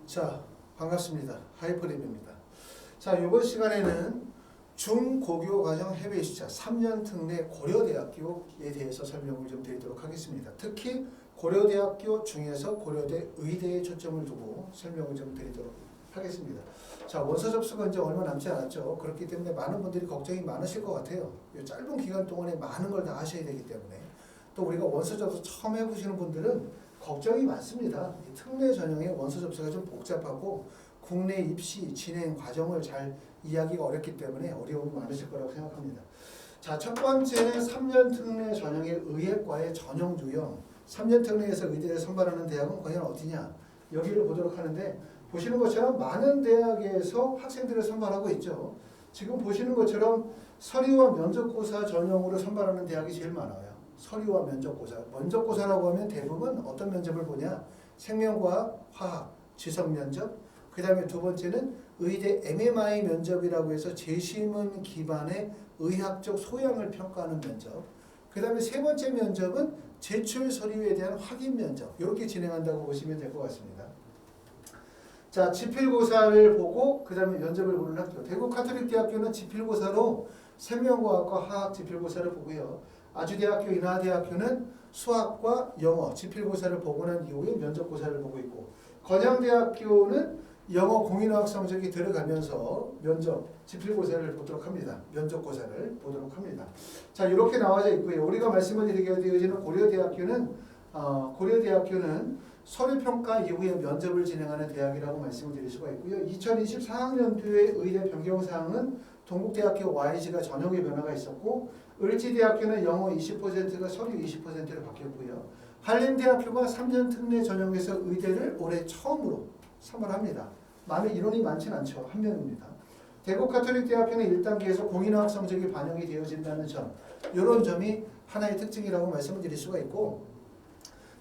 자, 반갑습니다. 하이퍼랩입니다. 자, 이번 시간에는 중고교 과정 해외 시차 3년 특례 고려대학교에 대해서 설명을 좀 드리도록 하겠습니다. 특히 고려대학교 중에서 고려대 의대에 초점을 두고 설명을 좀 드리도록 하겠습니다. 자, 원서 접수가 이제 얼마 남지 않았죠. 그렇기 때문에 많은 분들이 걱정이 많으실 것 같아요. 이 짧은 기간 동안에 많은 걸 다 하셔야 되기 때문에 또 우리가 원서 접수 처음 해보시는 분들은 걱정이 많습니다. 이 특례 전형의 원서 접수가 좀 복잡하고 국내 입시 진행 과정을 잘 이해하기가 어렵기 때문에 어려움이 많으실 거라고 생각합니다. 자, 첫 번째는 3년 특례 전형의 의예과의 전형 유형. 3년 특례에서 의대를 선발하는 대학은 과연 어디냐? 여기를 보도록 하는데 보시는 것처럼 많은 대학에서 학생들을 선발하고 있죠. 지금 보시는 것처럼 서류와 면접고사 전형으로 선발하는 대학이 제일 많아요. 서류와 면접고사. 면접고사라고 하면 대부분 어떤 면접을 보냐? 생명과학, 화학, 지성 면접. 그 다음에 두 번째는 의대 MMI 면접이라고 해서 재심은 기반의 의학적 소양을 평가하는 면접. 그 다음에 세 번째 면접은 제출 서류에 대한 확인 면접. 이렇게 진행한다고 보시면 될 것 같습니다. 자, 지필고사를 보고 그 다음에 면접을 보는 학교. 대구 카톨릭대학교는 지필고사로 생명과학과 화학 지필고사를 보고요. 아주대학교, 인하대학교는 수학과 영어 지필고사를 보고 난 이후에 면접고사를 보고 있고, 건양대학교는 영어 공인어학 성적이 들어가면서 면접 지필고사를 보도록 합니다. 면접고사를 보도록 합니다. 자, 이렇게 나와져 있고요. 우리가 말씀을 드리게 되어지는 고려대학교는 서류평가 이후에 면접을 진행하는 대학이라고 말씀을 드릴 수가 있고요. 2024학년도의 의대 변경사항은 동국대학교 YG가 전형의 변화가 있었고, 을지대학교는 영어 20%가 서류 20%로 바뀌었고요. 한림대학교가 3년 특례 전형에서 의대를 올해 처음으로 선발합니다. 많은 인원이 많지는 않죠. 한 명입니다. 대구 카톨릭대학교는 1단계에서 공인어학 성적이 반영이 되어진다는 점, 이런 점이 하나의 특징이라고 말씀을 드릴 수가 있고,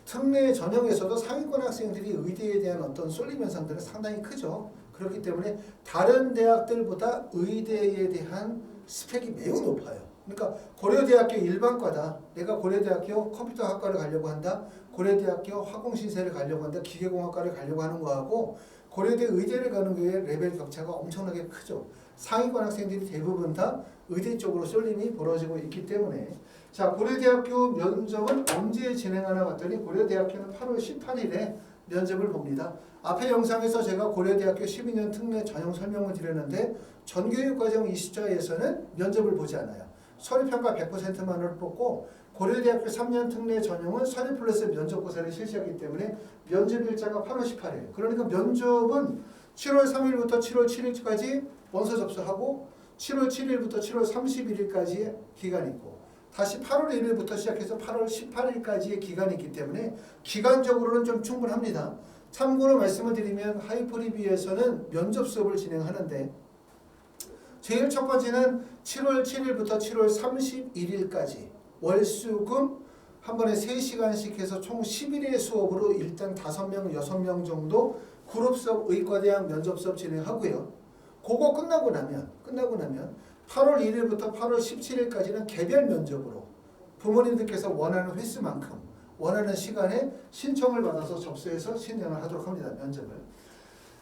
특례 전형에서도 상위권 학생들이 의대에 대한 어떤 쏠림 현상들은 상당히 크죠. 그렇기 때문에 다른 대학들보다 의대에 대한 스펙이 매우 높아요. 그러니까 고려대학교 일반과다. 내가 고려대학교 컴퓨터학과를 가려고 한다. 고려대학교 화공신세를 가려고 한다. 기계공학과를 가려고 하는 거하고 고려대 의대를 가는 거에 레벨 격차가 엄청나게 크죠. 상위권 학생들이 대부분 다 의대 쪽으로 쏠림이 벌어지고 있기 때문에, 자, 고려대학교 면접은 언제 진행하나 봤더니 고려대학교는 8월 18일에 면접을 봅니다. 앞에 영상에서 제가 고려대학교 12년 특례 전형 설명을 드렸는데 전교육과정 20자에서는 면접을 보지 않아요. 서류평가 100%만을 뽑고, 고려대학교 3년 특례 전형은 서류 플러스 면접고사를 실시하기 때문에 면접 일자가 8월 18일. 그러니까 면접은 7월 3일부터 7월 7일까지 원서 접수하고 7월 7일부터 7월 31일까지의 기간이 있고, 다시 8월 1일부터 시작해서 8월 18일까지의 기간이 있기 때문에 기간적으로는 좀 충분합니다. 참고로 말씀을 드리면 하이퍼리뷰에서는 면접 수업을 진행하는데 제일 첫 번째는 7월 7일부터 7월 31일까지 월수금 한 번에 3시간씩 해서 총 10일의 수업으로 일단 5명, 6명 정도 그룹 수업 의과대학 면접 수업 진행하고요. 그거 끝나고 나면 8월 1일부터 8월 17일까지는 개별 면접으로 부모님들께서 원하는 횟수만큼 원하는 시간에 신청을 받아서 접수해서 신청을 하도록 합니다. 면접을.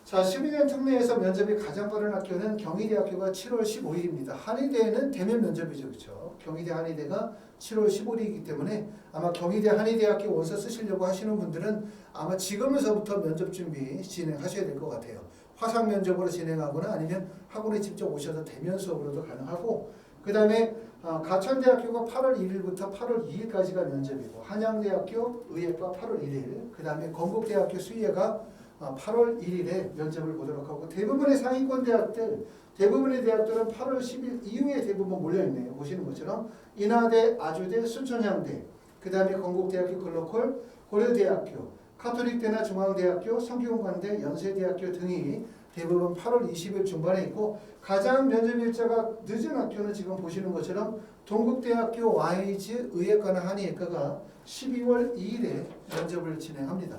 자, 12년 특례에서 면접이 가장 빠른 학교는 경희대학교가 7월 15일입니다. 한의대는 대면 면접이죠. 그렇죠? 경희대 한의대가 7월 15일이기 때문에 아마 경희대 한의대학교 원서 쓰시려고 하시는 분들은 아마 지금에서부터 면접 준비 진행하셔야 될 것 같아요. 화상 면접으로 진행하거나 아니면 학원에 직접 오셔서 대면 수업으로도 가능하고, 그 다음에 가천대학교가 8월 1일부터 8월 2일까지가 면접이고, 한양대학교 의예과 8월 1일, 그 다음에 건국대학교 수의예가 8월 1일에 면접을 보도록 하고, 대부분의 상위권 대학들, 대부분의 대학들은 8월 10일 이후에 대부분 몰려있네요. 보시는 것처럼 인하대, 아주대, 순천향대, 그 다음에 건국대학교 글로컬, 고려대학교, 카톨릭대나 중앙대학교, 성균관대, 연세대학교 등이 대부분 8월 20일 중반에 있고, 가장 면접 일자가 늦은 학교는 지금 보시는 것처럼 동국대학교 YG 의예과나 한의예과가 12월 2일에 면접을 진행합니다.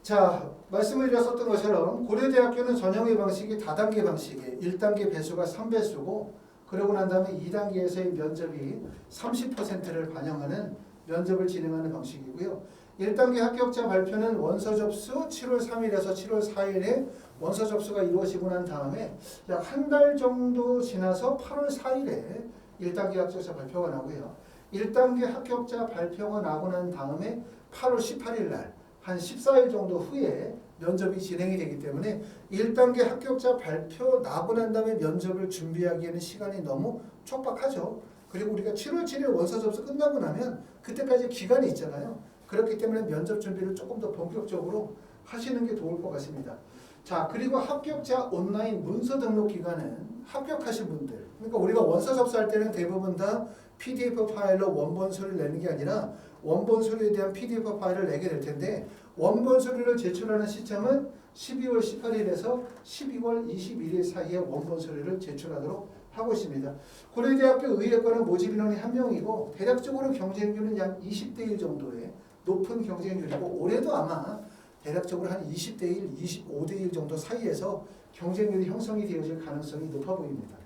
자, 말씀을 드렸었던 것처럼 고려대학교는 전형의 방식이 다단계 방식이에요. 1단계 배수가 3배수고, 그러고 난 다음에 2단계에서의 면접이 30%를 반영하는 면접을 진행하는 방식이고요. 1단계 합격자 발표는 원서 접수 7월 3일에서 7월 4일에 원서 접수가 이루어지고 난 다음에 약 한 달 정도 지나서 8월 4일에 1단계 합격자 발표가 나고요. 1단계 합격자 발표가 나고 난 다음에 8월 18일 날 한 14일 정도 후에 면접이 진행이 되기 때문에 1단계 합격자 발표 나고 난 다음에 면접을 준비하기에는 시간이 너무 촉박하죠. 그리고 우리가 7월 7일 원서 접수 끝나고 나면 그때까지 기간이 있잖아요. 그렇기 때문에 면접 준비를 조금 더 본격적으로 하시는 게 좋을 것 같습니다. 자, 그리고 합격자 온라인 문서 등록 기간은 합격하신 분들, 그러니까 우리가 원서 접수할 때는 대부분 다 PDF 파일로 원본 서류를 내는 게 아니라 원본 서류에 대한 PDF 파일을 내게 될 텐데 원본 서류를 제출하는 시점은 12월 18일에서 12월 21일 사이에 원본 서류를 제출하도록 하고 있습니다. 고려대학교 의예과는 모집 인원이 1명이고 대략적으로 경쟁률은 약 20대 1 정도의 높은 경쟁률이고 올해도 아마 대략적으로 한 20대 1, 25대 1 정도 사이에서 경쟁률이 형성이 되어질 가능성이 높아 보입니다.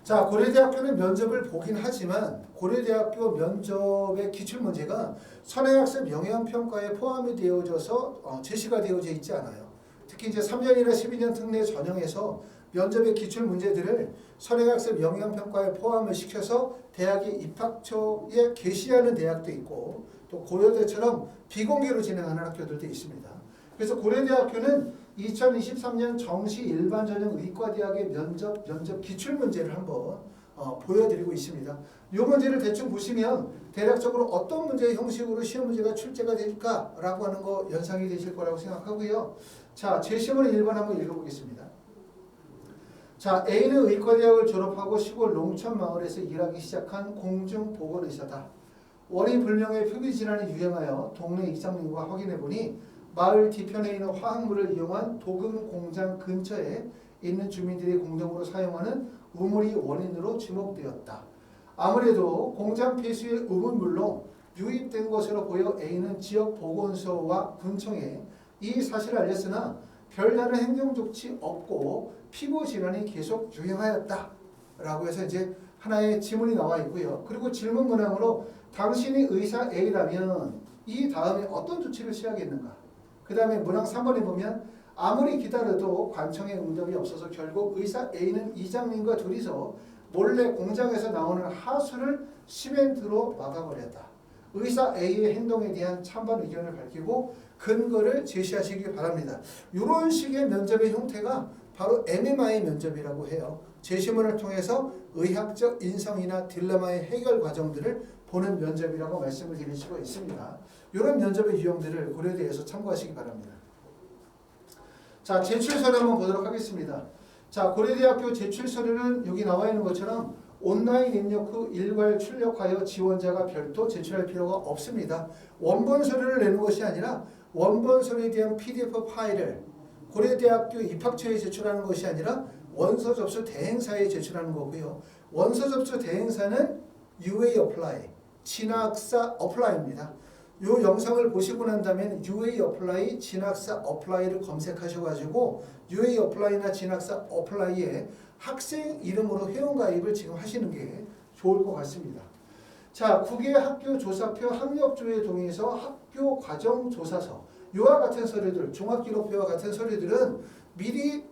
자, 고려대학교는 면접을 보긴 하지만 고려대학교 면접의 기출문제가 선행학습 영향평가에 포함이 되어져서 제시가 되어져 있지 않아요. 특히 이제 3년이나 12년 특례 전형에서 면접의 기출문제들을 선행학습 영향평가에 포함을 시켜서 대학의 입학처에 게시하는 대학도 있고 또 고려대처럼 비공개로 진행하는 학교들도 있습니다. 그래서 고려대학교는 2023년 정시 일반 전형 의과대학의 면접 기출문제를 한번 보여드리고 있습니다. 이 문제를 대충 보시면 대략적으로 어떤 문제의 형식으로 시험 문제가 출제가 될까라고 하는 거 연상이 되실 거라고 생각하고요. 자, 제시문을 1번 한번 읽어보겠습니다. 자, A는 의과대학을 졸업하고 시골 농촌 마을에서 일하기 시작한 공중보건의사다. 원인 불명의 표기 질환이 유행하여 동네 이장님과 확인해보니 마을 뒤편에 있는 화학물을 이용한 도금 공장 근처에 있는 주민들이 공동으로 사용하는 우물이 원인으로 지목되었다. 아무래도 공장 폐수의 우물물로 유입된 것으로 보여 A는 지역 보건소와 군청에 이 사실을 알렸으나 별다른 행정 조치 없고 피부 질환이 계속 유행하였다. 라고 해서 이제 하나의 지문이 나와 있고요. 그리고 질문 문항으로 당신이 의사 A라면 이 다음에 어떤 조치를 취하겠는가? 그 다음에 문항 3번에 보면 아무리 기다려도 관청의 응답이 없어서 결국 의사 A는 이장님과 둘이서 몰래 공장에서 나오는 하수를 시멘트로 막아버렸다. 의사 A의 행동에 대한 찬반 의견을 밝히고 근거를 제시하시기 바랍니다. 이런 식의 면접의 형태가 바로 MMI 면접이라고 해요. 제시문을 통해서 의학적 인성이나 딜레마의 해결 과정들을 보는 면접이라고 말씀을 드릴 수가 있습니다. 이런 면접의 유형들을 고려대에서 참고하시기 바랍니다. 자, 제출서를 한번 보도록 하겠습니다. 자, 고려대학교 제출서류는 여기 나와 있는 것처럼 온라인 입력 후 일괄 출력하여 지원자가 별도 제출할 필요가 없습니다. 원본 서류를 내는 것이 아니라 원본 서류에 대한 PDF 파일을 고려대학교 입학처에 제출하는 것이 아니라 원서 접수 대행사에 제출하는 거고요. 원서 접수 대행사는 UA 어플라이, 진학사 어플라이입니다. 이 영상을 보시고 난 다음에 UA 어플라이, 진학사 어플라이를 검색하셔가지고 UA 어플라이나 진학사 어플라이에 학생 이름으로 회원가입을 지금 하시는 게 좋을 것 같습니다. 자, 국외 학교 조사표 학력조회 동의서 학교 과정 조사서 이와 같은 서류들, 종합기록표와 같은 서류들은 미리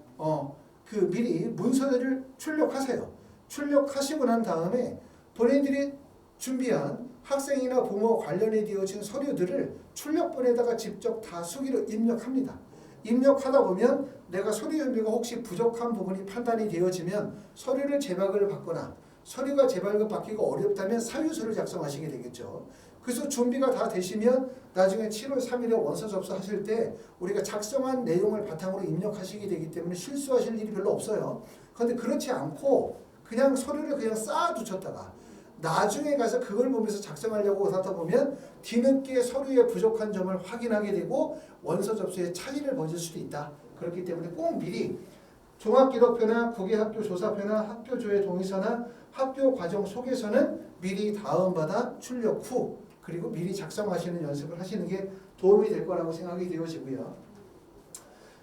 미리 문서들을 출력하세요. 출력하시고 난 다음에 본인들이 준비한 학생이나 부모 관련에 되어진 서류들을 출력본에다가 직접 다 수기로 입력합니다. 입력하다 보면 내가 서류 준비가 혹시 부족한 부분이 판단이 되어지면 서류를 재발급을 받거나 서류가 재발급 받기가 어렵다면 사유서를 작성하시게 되겠죠. 그래서 준비가 다 되시면 나중에 7월 3일에 원서 접수하실 때 우리가 작성한 내용을 바탕으로 입력하시게 되기 때문에 실수하실 일이 별로 없어요. 그런데 그렇지 않고 그냥 서류를 그냥 쌓아두셨다가 나중에 가서 그걸 보면서 작성하려고 하다 보면 뒤늦게 서류에 부족한 점을 확인하게 되고 원서 접수에 차질을 벌일 수도 있다. 그렇기 때문에 꼭 미리 종합기록표나 국외학교 조사표나 학교조회 동의서나 학교 과정 소개서는 미리 다운받아 출력 후 그리고 미리 작성하시는 연습을 하시는 게 도움이 될 거라고 생각이 되어지고요.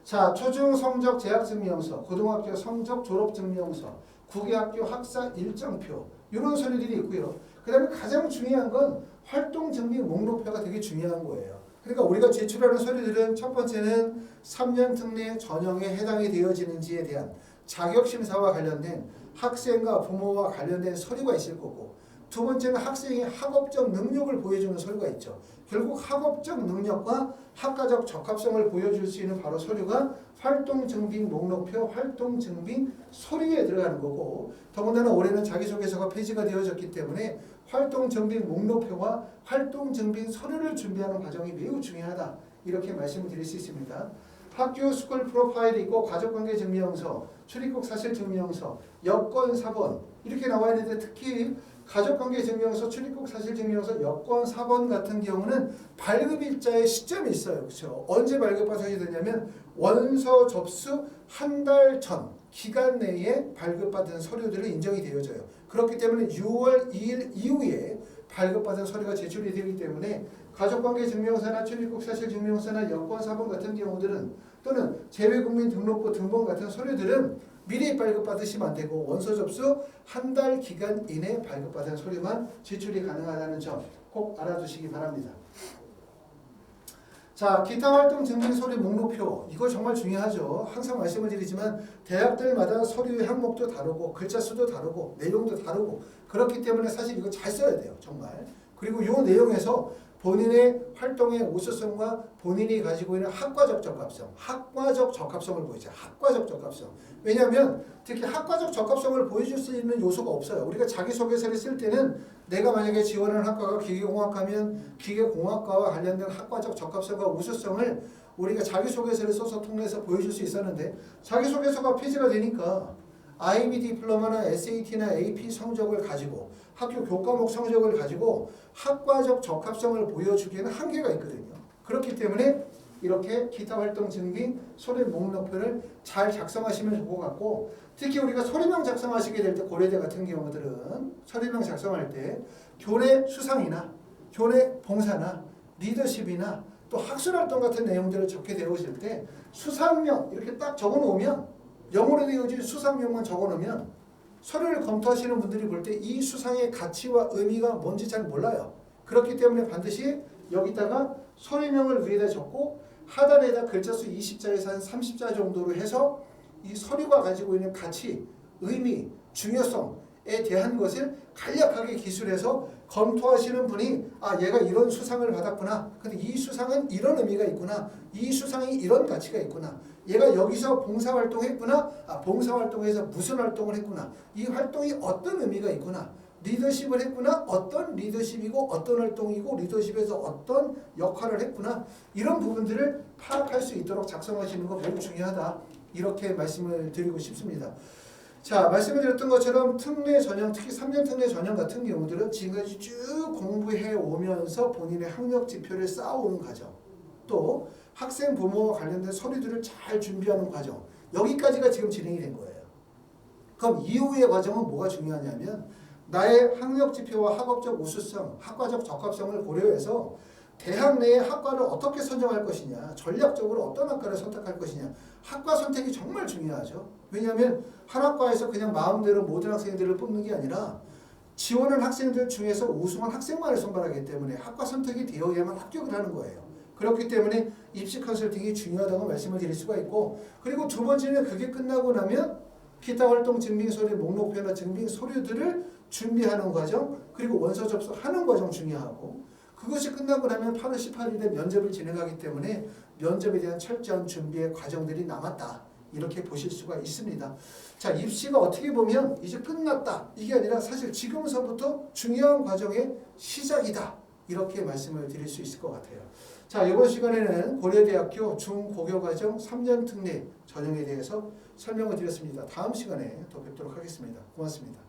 자, 초중 성적 재학증명서, 고등학교 성적 졸업증명서, 국외학교 학사 일정표 이런 서류들이 있고요. 그 다음에 가장 중요한 건 활동 증빙 목록표가 되게 중요한 거예요. 그러니까 우리가 제출하는 서류들은 첫 번째는 3년 특례 전형에 해당이 되어지는지에 대한 자격심사와 관련된 학생과 부모와 관련된 서류가 있을 거고, 두 번째는 학생의 학업적 능력을 보여주는 서류가 있죠. 결국 학업적 능력과 학과적 적합성을 보여줄 수 있는 바로 서류가 활동증빙 목록표, 활동증빙 서류에 들어가는 거고, 더군다나 올해는 자기소개서가 폐지가 되어졌기 때문에 활동증빙 목록표와 활동증빙 서류를 준비하는 과정이 매우 중요하다, 이렇게 말씀을 드릴 수 있습니다. 학교 스쿨 프로파일이 있고 가족관계 증명서, 출입국 사실 증명서, 여권 4번 이렇게 나와 있는데, 특히 가족관계 증명서, 출입국 사실 증명서, 여권 4번 같은 경우는 발급일자의 시점이 있어요. 그렇죠? 언제 발급받으셔야 되냐면 원서 접수 한 달 전 기간 내에 발급받은 서류들은 인정이 되어져요. 그렇기 때문에 6월 2일 이후에 발급받은 서류가 제출이 되기 때문에 가족관계 증명서나 출입국 사실 증명서나 여권 4번 같은 경우들은, 또는 재외국민 등록부 등본 같은 서류들은 미리 발급받으시면 안 되고 원서 접수 한 달 기간 이내 발급받은 서류만 제출이 가능하다는 점 꼭 알아두시기 바랍니다. 자, 기타 활동 증빙 서류 목록표, 이거 정말 중요하죠. 항상 말씀을 드리지만 대학들마다 서류의 항목도 다르고 글자 수도 다르고 내용도 다르고, 그렇기 때문에 사실 이거 잘 써야 돼요, 정말. 그리고 이 내용에서 본인의 활동의 우수성과 본인이 가지고 있는 학과적 적합성을 보이죠. 학과적 적합성. 왜냐하면 특히 학과적 적합성을 보여줄 수 있는 요소가 없어요. 우리가 자기소개서를 쓸 때는 내가 만약에 지원하는 학과가 기계공학과면 기계공학과와 관련된 학과적 적합성과 우수성을 우리가 자기소개서를 써서 통해서 보여줄 수 있었는데, 자기소개서가 폐지가 되니까 IB 디플로마나 SAT나 AP 성적을 가지고 학교 교과목 성적을 가지고 학과적 적합성을 보여주기에는 한계가 있거든요. 그렇기 때문에 이렇게 기타 활동 증빙 서류 목록표를 잘 작성하시면 좋을 것 같고, 특히 우리가 서류명 작성하시게 될 때 고려대 같은 경우들은 서류명 작성할 때 교내 수상이나 교내 봉사나 리더십이나 또 학술활동 같은 내용들을 적게 되어질 때 수상명 이렇게 딱 적어놓으면, 영어로 되어진 수상명만 적어놓으면 서류를 검토하시는 분들이 볼 때 이 수상의 가치와 의미가 뭔지 잘 몰라요. 그렇기 때문에 반드시 여기다가 서류명을 위에다 적고 하단에다 글자수 20자에서 한 30자 정도로 해서 이 서류가 가지고 있는 가치, 의미, 중요성에 대한 것을 간략하게 기술해서 검토하시는 분이, 아, 얘가 이런 수상을 받았구나. 근데 이 수상은 이런 의미가 있구나. 이 수상이 이런 가치가 있구나. 얘가 여기서 봉사활동했구나. 아, 봉사활동에서 무슨 활동을 했구나. 이 활동이 어떤 의미가 있구나. 리더십을 했구나. 어떤 리더십이고 어떤 활동이고 리더십에서 어떤 역할을 했구나. 이런 부분들을 파악할 수 있도록 작성하시는 거 매우 중요하다, 이렇게 말씀을 드리고 싶습니다. 자, 말씀을 드렸던 것처럼 특례 전형, 특히 3년 특례 전형 같은 경우들은 지금까지 쭉 공부해 오면서 본인의 학력 지표를 쌓아오는 과정, 또 학생 부모와 관련된 서류들을 잘 준비하는 과정, 여기까지가 지금 진행이 된 거예요. 그럼 이후의 과정은 뭐가 중요하냐면 나의 학력 지표와 학업적 우수성, 학과적 적합성을 고려해서 대학 내의 학과를 어떻게 선정할 것이냐, 전략적으로 어떤 학과를 선택할 것이냐, 학과 선택이 정말 중요하죠. 왜냐하면 한 학과에서 그냥 마음대로 모든 학생들을 뽑는 게 아니라 지원한 학생들 중에서 우수한 학생만을 선발하기 때문에 학과 선택이 되어야만 합격을 하는 거예요. 그렇기 때문에 입시 컨설팅이 중요하다고 말씀을 드릴 수가 있고, 그리고 두 번째는 그게 끝나고 나면 기타 활동 증빙 서류 목록표나 증빙 서류들을 준비하는 과정, 그리고 원서 접수하는 과정 중요하고, 그것이 끝나고 나면 8월 18일에 면접을 진행하기 때문에 면접에 대한 철저한 준비의 과정들이 남았다, 이렇게 보실 수가 있습니다. 자, 입시가 어떻게 보면 이제 끝났다, 이게 아니라 사실 지금서부터 중요한 과정의 시작이다, 이렇게 말씀을 드릴 수 있을 것 같아요. 자, 이번 시간에는 고려대학교 중고교과정 3년 특례 전형에 대해서 설명을 드렸습니다. 다음 시간에 또 뵙도록 하겠습니다. 고맙습니다.